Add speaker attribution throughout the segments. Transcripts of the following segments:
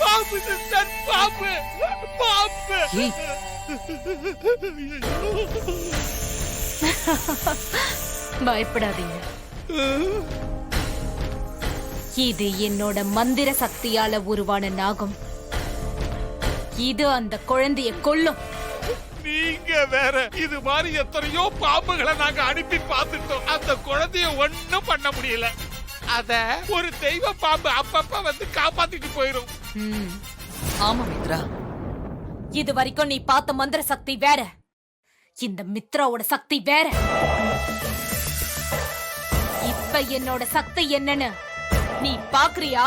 Speaker 1: பாம்பு சிஸ்டர், பாம்பு பாம்பு.
Speaker 2: பயப்படாதீங்க. இது என்னோட மந்திர சக்தியால உருவான நாகம். இது அந்த குழந்தைய கொல்லும்.
Speaker 1: நீங்க வேற. இது மாதிரி எத்தனையோ பாம்புகளை நாங்க அனுப்பி பார்த்துட்டோம். அந்த குழந்தைய ஒண்ணும் பண்ண முடியல. அத ஒரு தெய்வ பாம்பு அப்பப்ப வந்து காப்பாத்திட்டு போயிரும்.
Speaker 2: ஆமா மித்ரா, இது வரைக்கும் நீ பார்த்த மந்திர சக்தி வேற, இந்த மித்ராவோட சக்தி வேற. இப்ப என்னோட சக்தி என்னன்னு நீ பாக்குறியா?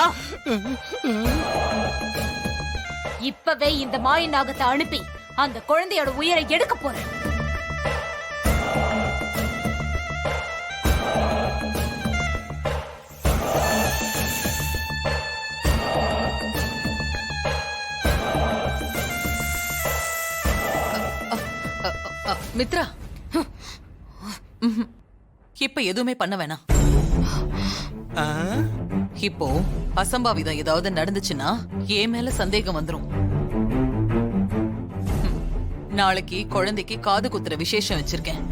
Speaker 2: இப்பவே இந்த மாய நாகத்தை அனுப்பி அந்த குழந்தையோட உயிரை எடுக்க போறேன்.
Speaker 3: மித்ரா, இப்ப எதுவுமே பண்ண வேணாம். இப்போ அசம்பாவிதம் ஏதாவது நடந்துச்சுன்னா என் மேல சந்தேகம் வந்துரும். நாளைக்கு குழந்தைக்கு காது குத்துற விசேஷம் வச்சிருக்கேன்.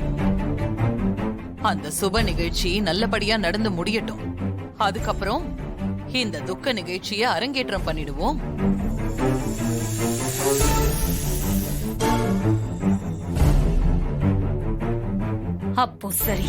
Speaker 3: அந்த சுப நிகழ்ச்சி நல்லபடியா நடந்து முடியட்டும். அதுக்கப்புறம் இந்த துக்க நிகழ்ச்சியை அரங்கேற்றம் பண்ணிடுவோம்.
Speaker 2: அப்போ சரி.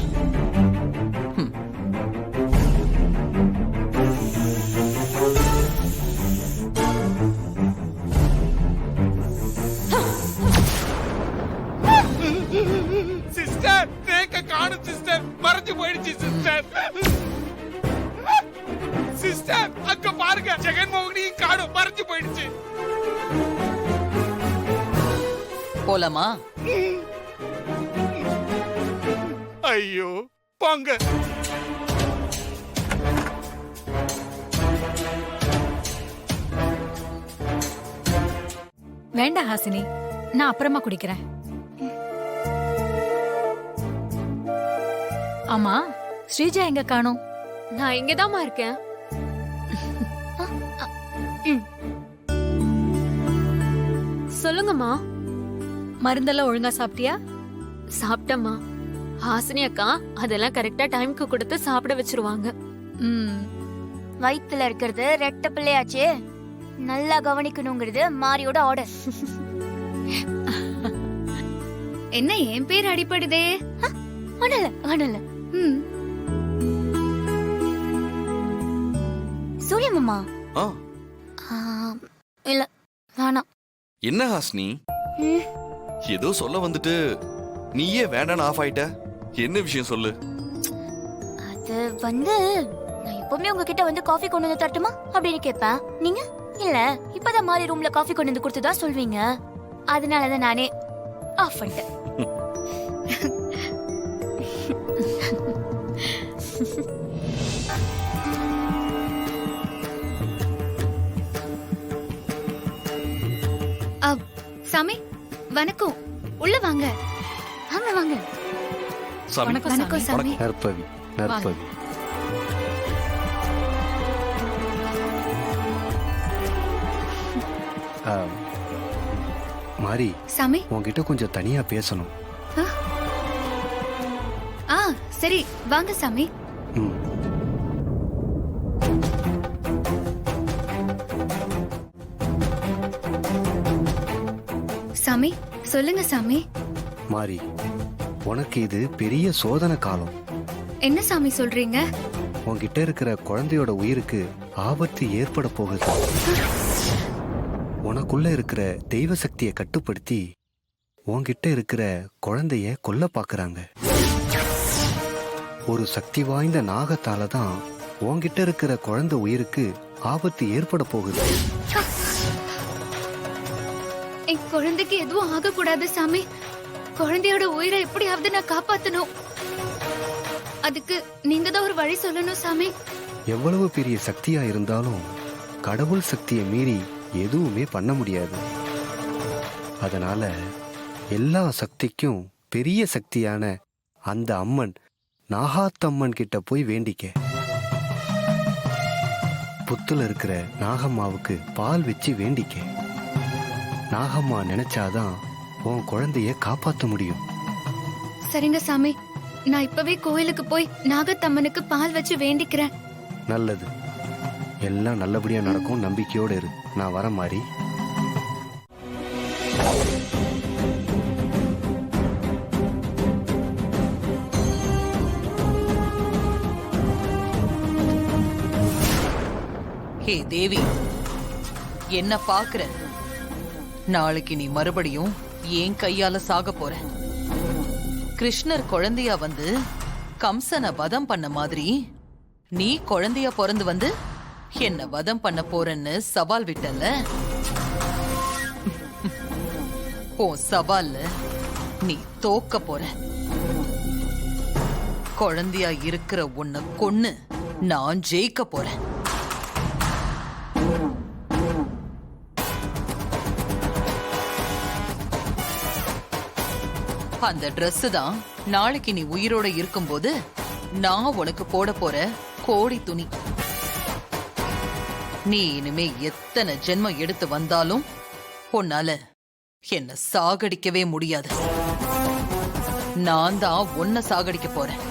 Speaker 1: சிஸ்டர், தேக்க காணும் சிஸ்டர். மறைஞ்சு போயிடுச்சு சிஸ்டர். சிஸ்டர், அங்க பாருங்க, ஜெகன்மோகினியும் காணும். மறைஞ்சு போயிடுச்சு.
Speaker 3: போலாமா?
Speaker 1: ஐயோ, போங்க.
Speaker 4: வேண்டாம் ஹாசினி, நான் அப்புறமா குடிக்கிறேன். ஆமா, ஸ்ரீஜா எங்க காணோம்?
Speaker 5: நான் இங்கதாம்மா இருக்கேன். சொல்லுங்கம்மா.
Speaker 4: மருந்தெல்லாம் ஒழுங்கா சாப்பிட்டியா?
Speaker 5: சாப்பிட்டம்மா. ஹாசினி அக்கா அதெல்லாம் கரெக்டா டைம்க்கு கொடுத்து சாப்பிட வச்சிருவாங்க.
Speaker 6: வயித்துல இருக்கிறது ரெட்ட பிள்ளையாச்சே, நல்லா கவனிக்கணுங்கிறது மாரியோட ஆர்டர்.
Speaker 4: என்ன என் பேர் அடிபடுதே?
Speaker 6: அடல அடல. சூரிய மாமா. இல்ல வேணாம்.
Speaker 7: என்ன ஹாஸ்னி, ஏதோ சொல்ல வந்துட்டு நீயே வேண்டான்னு ஆஃப் ஆயிட்ட. என்ன விஷயம் சொல்லு.
Speaker 6: அது வந்து நான் எப்பவுமே உங்ககிட்ட வந்து காஃபி கொண்டு வந்து தரட்டுமா அப்படின்னு கேட்பேன். நீங்க இல்ல இப்பதான் மாறி ரூம்ல காஃபி கொண்டு வந்து கொடுத்ததா சொல்வீங்க. அதனாலதான் நானே ஆஃப் பண்ணிட்டேன்.
Speaker 4: சாமி வணக்கம், உள்ள வாங்க. வாங்க வாங்க. வணக்கம் சாமி.
Speaker 8: நற்பவி நற்பவி. மாரி
Speaker 4: சாமி,
Speaker 8: உன்கிட்ட கொஞ்சம் தனியா பேசணும்.
Speaker 4: சரி வாங்க சாமி. சாமி சொல்லுங்க சாமி.
Speaker 8: மாரி, உனக்கு இது பெரிய சோதனை காலம்.
Speaker 4: என்ன சாமி சொல்றீங்க?
Speaker 8: உன்கிட்ட இருக்கிற குழந்தையோட உயிருக்கு ஆபத்து ஏற்பட போகுது. உனக்குள்ள இருக்கிற தெய்வ சக்தியை கட்டுப்படுத்தி உன்கிட்ட இருக்கிற குழந்தைய கொல்ல பாக்குறாங்க. ஒரு சக்தி வாய்ந்த நாகத்தால தான் உன்கிட்ட இருக்கிற குழந்தை உயிருக்கு ஆபத்து ஏற்பட போகுது.
Speaker 4: என் குழந்தைக்கு எதுவும் ஆக கூடாது சாமி. குழந்தையோட உயிரை எப்படியாவது நான் காப்பாத்தணும். அதுக்கு நீங்க தான் ஒரு வழி சொல்லணும் சாமி.
Speaker 8: எவ்வளவு பெரிய சக்தியா இருந்தாலும் கடவுள் சக்தியை மீறி எதுவுமே பண்ண முடியாது. அதனால எல்லா சக்திக்கும் பெரிய சக்தியான அந்த அம்மன் நாகாத்தம்மன் கிட்ட போய் வேண்டிக்க. புத்துல இருக்கிற நாகம்மாவுக்கு பால் வச்சு வேண்டிக்க. நாகம்மா நினைச்சாதான் உன் குழந்தைய காப்பாத்த முடியும்.
Speaker 4: சரிங்க சாமி, நான் இப்பவே கோயிலுக்கு போய் நாகத்தம்மனுக்கு பால் வச்சு வேண்டிக்கிறேன்.
Speaker 8: நல்லது, எல்லாம் நல்லபடியா நடக்கும். நம்பிக்கையோட இரு. நான் வர மாதிரி.
Speaker 3: ஹே தேவி, என்ன பாக்குற? நாளைக்கு நீ மறுபடியும் ஏன் கையால சாக போற. கிருஷ்ணர் குழந்தையா வந்து கம்சனை வதம் பண்ண மாதிரி நீ குழந்தையா பிறந்து வந்து என்ன வதம் பண்ண போறன்னு சவால் விட்டல்ல. உன் சவால்ல நீ தோக்க போற. குழந்தையா இருக்கிற உன்னை கொன்னு நான் ஜெயிக்க போறேன். அந்த Dress தான் நாளைக்கு நீ உயிரோட இருக்கும்போது நான் உனக்கு போட போற கோடி துணி. நீ இனிமே எத்தனை ஜென்மம் எடுத்து வந்தாலும் உன்னால என்ன சாகடிக்கவே முடியாது. நான் தான் உன்னை சாகடிக்க போறேன்.